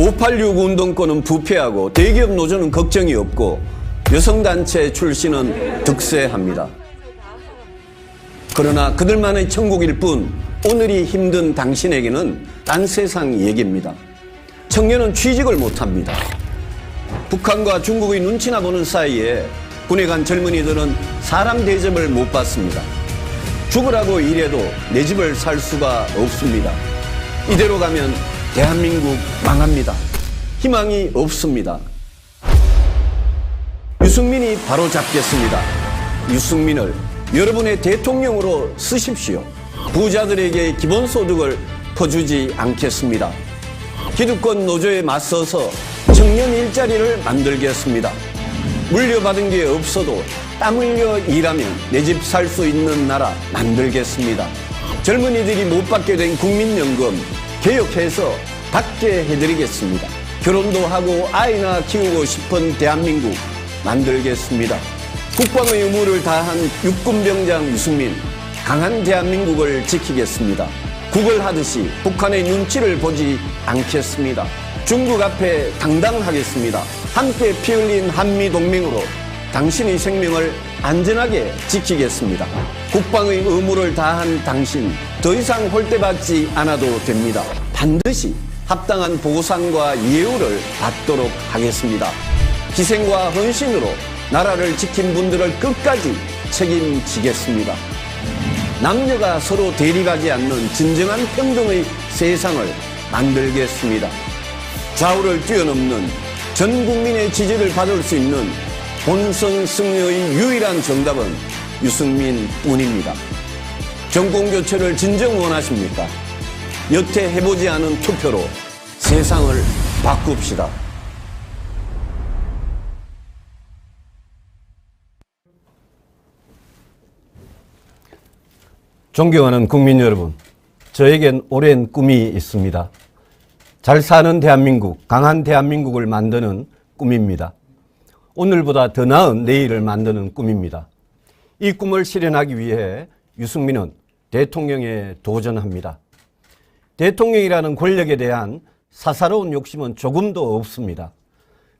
586 운동권은 부패하고 대기업 노조는 걱정이 없고 여성단체 출신은 득세합니다. 그러나 그들만의 천국일 뿐 오늘이 힘든 당신에게는 딴 세상 얘기입니다. 청년은 취직을 못합니다. 북한과 중국의 눈치나 보는 사이에 군에 간 젊은이들은 사람 대접을 못 받습니다. 죽으라고 일해도 내 집을 살 수가 없습니다. 이대로 가면 대한민국 망합니다. 희망이 없습니다. 유승민이 바로 잡겠습니다. 유승민을 여러분의 대통령으로 쓰십시오. 부자들에게 기본소득을 퍼주지 않겠습니다. 기득권 노조에 맞서서 청년 일자리를 만들겠습니다. 물려받은 게 없어도 땀 흘려 일하면 내 집 살 수 있는 나라 만들겠습니다. 젊은이들이 못 받게 된 국민연금 개혁해서 받게 해드리겠습니다. 결혼도 하고 아이나 키우고 싶은 대한민국 만들겠습니다. 국방의 의무를 다한 육군병장 유승민, 강한 대한민국을 지키겠습니다. 국을 하듯이 북한의 눈치를 보지 않겠습니다. 중국 앞에 당당하겠습니다. 함께 피 흘린 한미동맹으로 당신의 생명을 안전하게 지키겠습니다. 국방의 의무를 다한 당신, 더 이상 홀대받지 않아도 됩니다. 반드시 합당한 보상과 예우를 받도록 하겠습니다. 희생과 헌신으로 나라를 지킨 분들을 끝까지 책임지겠습니다. 남녀가 서로 대립하지 않는 진정한 평등의 세상을 만들겠습니다. 좌우를 뛰어넘는 전 국민의 지지를 받을 수 있는 본선 승리의 유일한 정답은 유승민 뿐입니다. 정권교체를 진정 원하십니까? 여태 해보지 않은 투표로 세상을 바꿉시다. 존경하는 국민 여러분, 저에겐 오랜 꿈이 있습니다. 잘 사는 대한민국, 강한 대한민국을 만드는 꿈입니다. 오늘보다 더 나은 내일을 만드는 꿈입니다. 이 꿈을 실현하기 위해 유승민은 대통령에 도전합니다. 대통령이라는 권력에 대한 사사로운 욕심은 조금도 없습니다.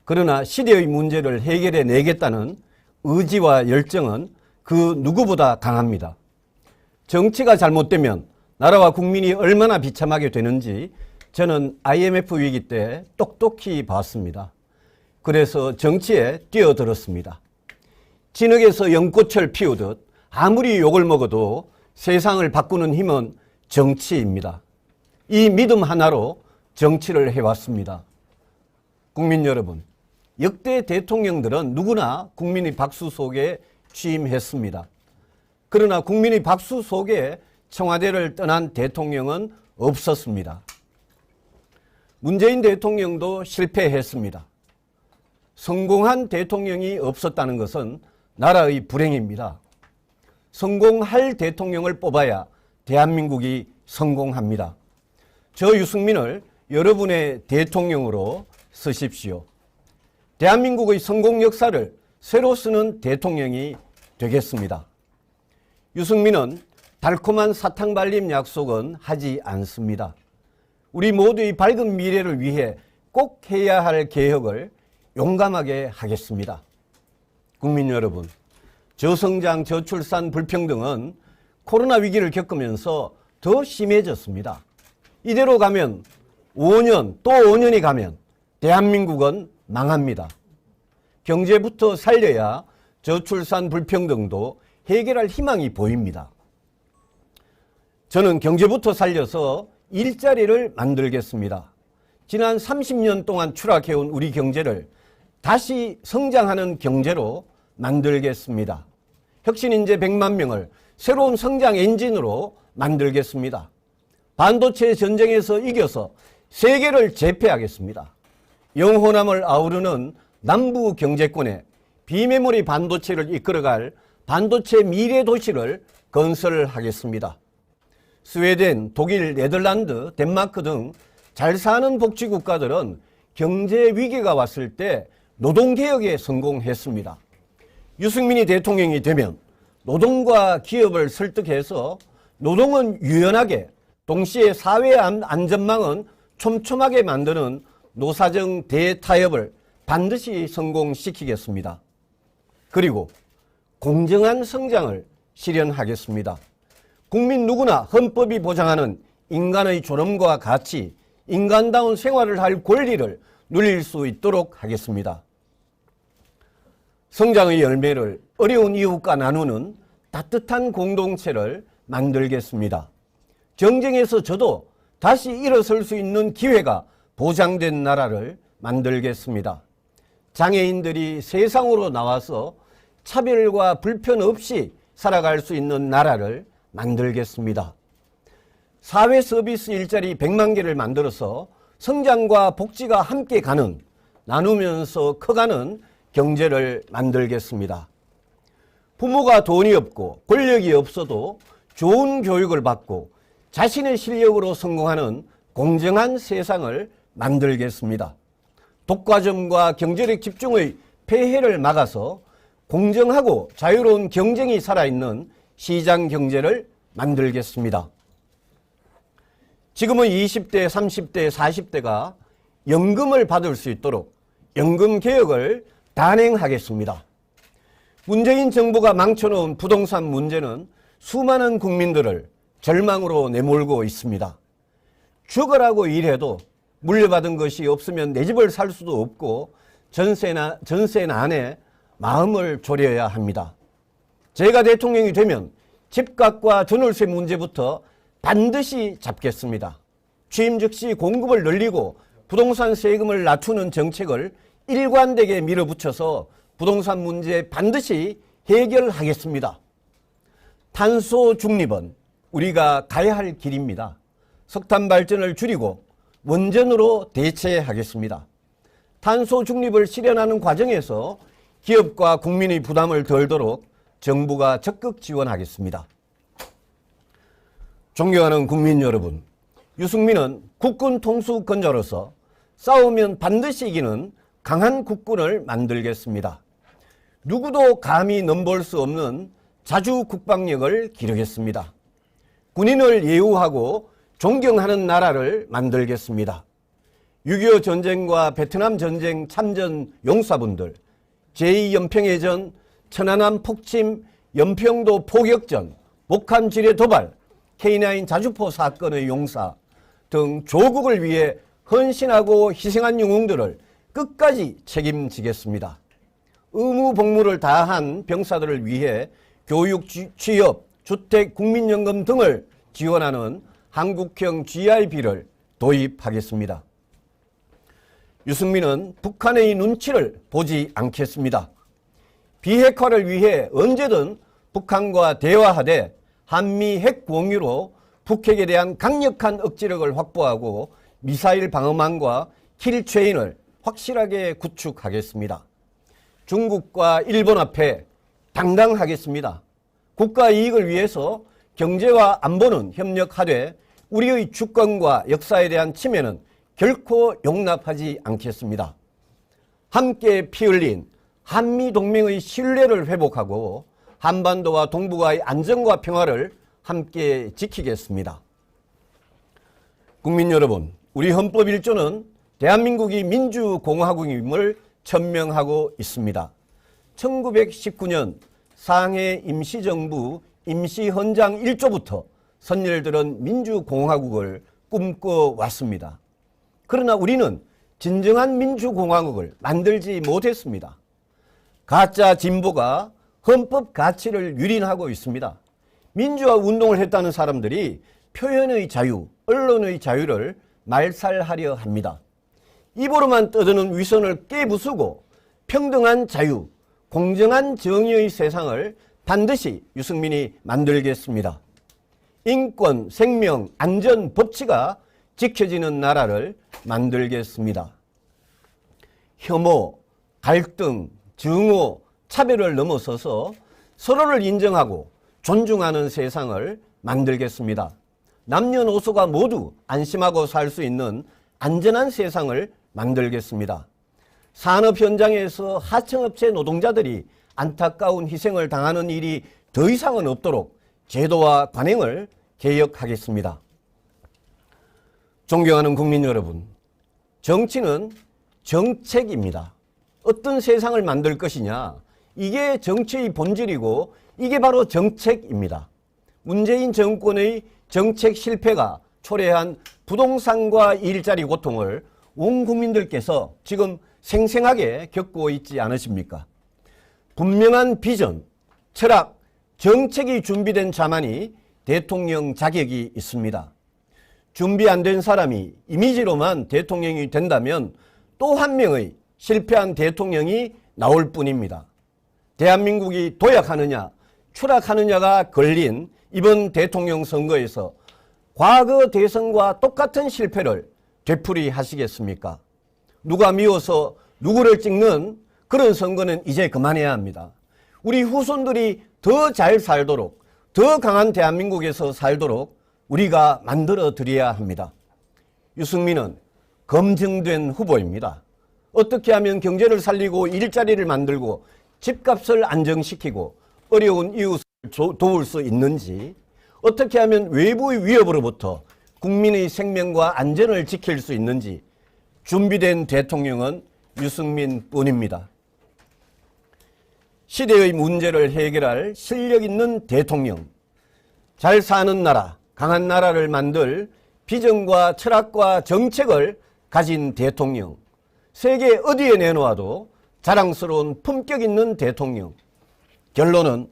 그러나 시대의 문제를 해결해 내겠다는 의지와 열정은 그 누구보다 강합니다. 정치가 잘못되면 나라와 국민이 얼마나 비참하게 되는지 저는 IMF 위기 때 똑똑히 봤습니다. 그래서 정치에 뛰어들었습니다. 진흙에서 연꽃을 피우듯 아무리 욕을 먹어도 세상을 바꾸는 힘은 정치입니다. 이 믿음 하나로 정치를 해왔습니다. 국민 여러분, 역대 대통령들은 누구나 국민의 박수 속에 취임했습니다. 그러나 국민의 박수 속에 청와대를 떠난 대통령은 없었습니다. 문재인 대통령도 실패했습니다. 성공한 대통령이 없었다는 것은 나라의 불행입니다. 성공할 대통령을 뽑아야 대한민국이 성공합니다. 저 유승민을 여러분의 대통령으로 쓰십시오. 대한민국의 성공 역사를 새로 쓰는 대통령이 되겠습니다. 유승민은 달콤한 사탕 발림 약속은 하지 않습니다. 우리 모두의 밝은 미래를 위해 꼭 해야 할 개혁을 용감하게 하겠습니다. 국민 여러분, 저성장, 저출산, 불평등은 코로나 위기를 겪으면서 더 심해졌습니다. 이대로 가면 5년, 또 5년이 가면 대한민국은 망합니다. 경제부터 살려야 저출산, 불평등도 해결할 희망이 보입니다. 저는 경제부터 살려서 일자리를 만들겠습니다. 지난 30년 동안 추락해온 우리 경제를 다시 성장하는 경제로 만들겠습니다. 혁신인재 100만 명을 새로운 성장 엔진으로 만들겠습니다. 반도체 전쟁에서 이겨서 세계를 제패하겠습니다. 영호남을 아우르는 남부 경제권에 비메모리 반도체를 이끌어갈 반도체 미래 도시를 건설하겠습니다. 스웨덴, 독일, 네덜란드, 덴마크 등 잘 사는 복지국가들은 경제 위기가 왔을 때 노동개혁에 성공했습니다. 유승민이 대통령이 되면 노동과 기업을 설득해서 노동은 유연하게, 동시에 사회 안전망은 촘촘하게 만드는 노사정 대타협을 반드시 성공시키겠습니다. 그리고 공정한 성장을 실현하겠습니다. 국민 누구나 헌법이 보장하는 인간의 존엄과 가치, 인간다운 생활을 할 권리를 누릴 수 있도록 하겠습니다. 성장의 열매를 어려운 이웃과 나누는 따뜻한 공동체를 만들겠습니다. 정쟁에서 져도 다시 일어설 수 있는 기회가 보장된 나라를 만들겠습니다. 장애인들이 세상으로 나와서 차별과 불편 없이 살아갈 수 있는 나라를 만들겠습니다. 사회 서비스 일자리 100만 개를 만들어서 성장과 복지가 함께 가는, 나누면서 커가는 경제를 만들겠습니다. 부모가 돈이 없고 권력이 없어도 좋은 교육을 받고 자신의 실력으로 성공하는 공정한 세상을 만들겠습니다. 독과점과 경제력 집중의 폐해를 막아서 공정하고 자유로운 경쟁이 살아있는 시장 경제를 만들겠습니다. 지금의 20대, 30대, 40대가 연금을 받을 수 있도록 연금 개혁을 단행하겠습니다. 문재인 정부가 망쳐놓은 부동산 문제는 수많은 국민들을 절망으로 내몰고 있습니다. 죽으라고 일해도 물려받은 것이 없으면 내 집을 살 수도 없고 전세난에 마음을 졸여야 합니다. 제가 대통령이 되면 집값과 전월세 문제부터 반드시 잡겠습니다. 취임 즉시 공급을 늘리고 부동산 세금을 낮추는 정책을 일관되게 밀어붙여서 부동산 문제 반드시 해결하겠습니다. 탄소 중립은 우리가 가야 할 길입니다. 석탄 발전을 줄이고 원전으로 대체하겠습니다. 탄소 중립을 실현하는 과정에서 기업과 국민의 부담을 덜도록 정부가 적극 지원하겠습니다. 존경하는 국민 여러분, 유승민은 국군 통수권자로서 싸우면 반드시 이기는 강한 국군을 만들겠습니다. 누구도 감히 넘볼 수 없는 자주 국방력을 기르겠습니다. 군인을 예우하고 존경하는 나라를 만들겠습니다. 6.25 전쟁과 베트남 전쟁 참전 용사분들, 제2연평해전, 천안함 폭침, 연평도 포격전, 목함 지뢰 도발, K9 자주포 사건의 용사 등 조국을 위해 헌신하고 희생한 영웅들을 끝까지 책임지겠습니다. 의무 복무를 다한 병사들을 위해 교육, 취업, 주택, 국민연금 등을 지원하는 한국형 GIB를 도입하겠습니다. 유승민은 북한의 눈치를 보지 않겠습니다. 비핵화를 위해 언제든 북한과 대화하되 한미 핵 공유로 북핵에 대한 강력한 억지력을 확보하고 미사일 방어망과 킬체인을 확실하게 구축하겠습니다. 중국과 일본 앞에 당당하겠습니다. 국가 이익을 위해서 경제와 안보는 협력하되 우리의 주권과 역사에 대한 침해는 결코 용납하지 않겠습니다. 함께 피 흘린 한미동맹의 신뢰를 회복하고 한반도와 동북아의 안정과 평화를 함께 지키겠습니다. 국민 여러분, 우리 헌법 1조는 대한민국이 민주공화국임을 천명하고 있습니다. 1919년 상해 임시정부 임시헌장 1조부터 선열들은 민주공화국을 꿈꿔왔습니다. 그러나 우리는 진정한 민주공화국을 만들지 못했습니다. 가짜 진보가 헌법 가치를 유린하고 있습니다. 민주화 운동을 했다는 사람들이 표현의 자유, 언론의 자유를 말살하려 합니다. 입으로만 떠드는 위선을 깨부수고 평등한 자유, 공정한 정의의 세상을 반드시 유승민이 만들겠습니다. 인권, 생명, 안전, 법치가 지켜지는 나라를 만들겠습니다. 혐오, 갈등, 증오, 차별을 넘어서서 서로를 인정하고 존중하는 세상을 만들겠습니다. 남녀노소가 모두 안심하고 살 수 있는 안전한 세상을 만들겠습니다. 산업 현장에서 하청업체 노동자들이 안타까운 희생을 당하는 일이 더 이상은 없도록 제도와 관행을 개혁하겠습니다. 존경하는 국민 여러분, 정치는 정책입니다. 어떤 세상을 만들 것이냐, 이게 정치의 본질이고 이게 바로 정책입니다. 문재인 정권의 정책 실패가 초래한 부동산과 일자리 고통을 온 국민들께서 지금 생생하게 겪고 있지 않으십니까? 분명한 비전, 철학, 정책이 준비된 자만이 대통령 자격이 있습니다. 준비 안 된 사람이 이미지로만 대통령이 된다면 또 한 명의 실패한 대통령이 나올 뿐입니다. 대한민국이 도약하느냐, 추락하느냐가 걸린 이번 대통령 선거에서 과거 대선과 똑같은 실패를 되풀이하시겠습니까? 누가 미워서 누구를 찍는 그런 선거는 이제 그만해야 합니다. 우리 후손들이 더 잘 살도록, 더 강한 대한민국에서 살도록 우리가 만들어 드려야 합니다. 유승민은 검증된 후보입니다. 어떻게 하면 경제를 살리고 일자리를 만들고 집값을 안정시키고 어려운 이웃을 도울 수 있는지, 어떻게 하면 외부의 위협으로부터 국민의 생명과 안전을 지킬 수 있는지 준비된 대통령은 유승민 뿐입니다. 시대의 문제를 해결할 실력 있는 대통령, 잘 사는 나라, 강한 나라를 만들 비전과 철학과 정책을 가진 대통령, 세계 어디에 내놓아도 자랑스러운 품격 있는 대통령. 결론은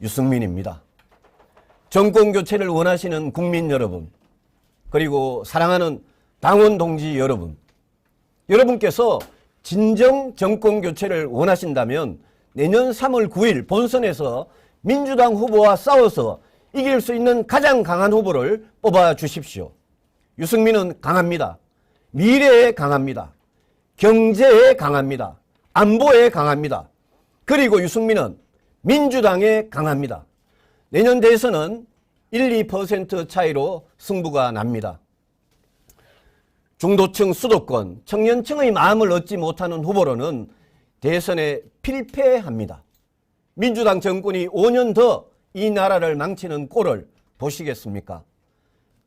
유승민입니다. 정권 교체를 원하시는 국민 여러분, 그리고 사랑하는 당원 동지 여러분, 여러분께서 진정 정권 교체를 원하신다면 내년 3월 9일 본선에서 민주당 후보와 싸워서 이길 수 있는 가장 강한 후보를 뽑아 주십시오. 유승민은 강합니다. 미래에 강합니다. 경제에 강합니다. 안보에 강합니다. 그리고 유승민은 민주당에 강합니다. 내년 대선은 1, 2% 차이로 승부가 납니다. 중도층 수도권, 청년층의 마음을 얻지 못하는 후보로는 대선에 필패합니다. 민주당 정권이 5년 더 이 나라를 망치는 꼴을 보시겠습니까?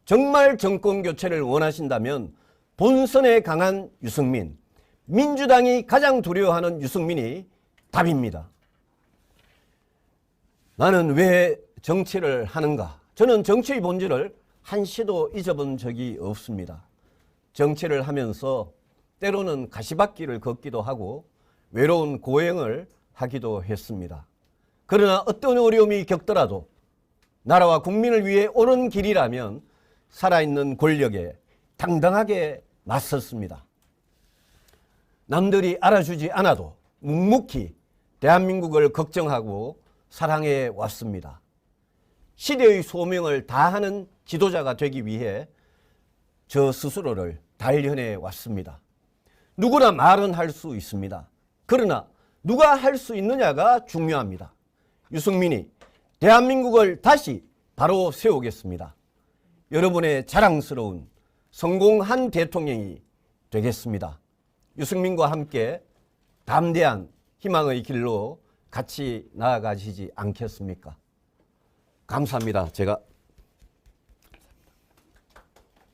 정말 정권 교체를 원하신다면 본선에 강한 유승민, 민주당이 가장 두려워하는 유승민이 답입니다. 나는 왜 정치를 하는가? 저는 정치의 본질을 한시도 잊어본 적이 없습니다. 정치를 하면서 때로는 가시밭길을 걷기도 하고 외로운 고행을 하기도 했습니다. 그러나 어떤 어려움이 겪더라도 나라와 국민을 위해 옳은 길이라면 살아있는 권력에 당당하게 맞섰습니다. 남들이 알아주지 않아도 묵묵히 대한민국을 걱정하고 사랑해 왔습니다. 시대의 소명을 다하는 지도자가 되기 위해 저 스스로를 단련해 왔습니다. 누구나 말은 할 수 있습니다. 그러나 누가 할 수 있느냐가 중요합니다. 유승민이 대한민국을 다시 바로 세우겠습니다. 여러분의 자랑스러운 성공한 대통령이 되겠습니다. 유승민과 함께 담대한 희망의 길로 같이 나아가시지 않겠습니까? 감사합니다. 제가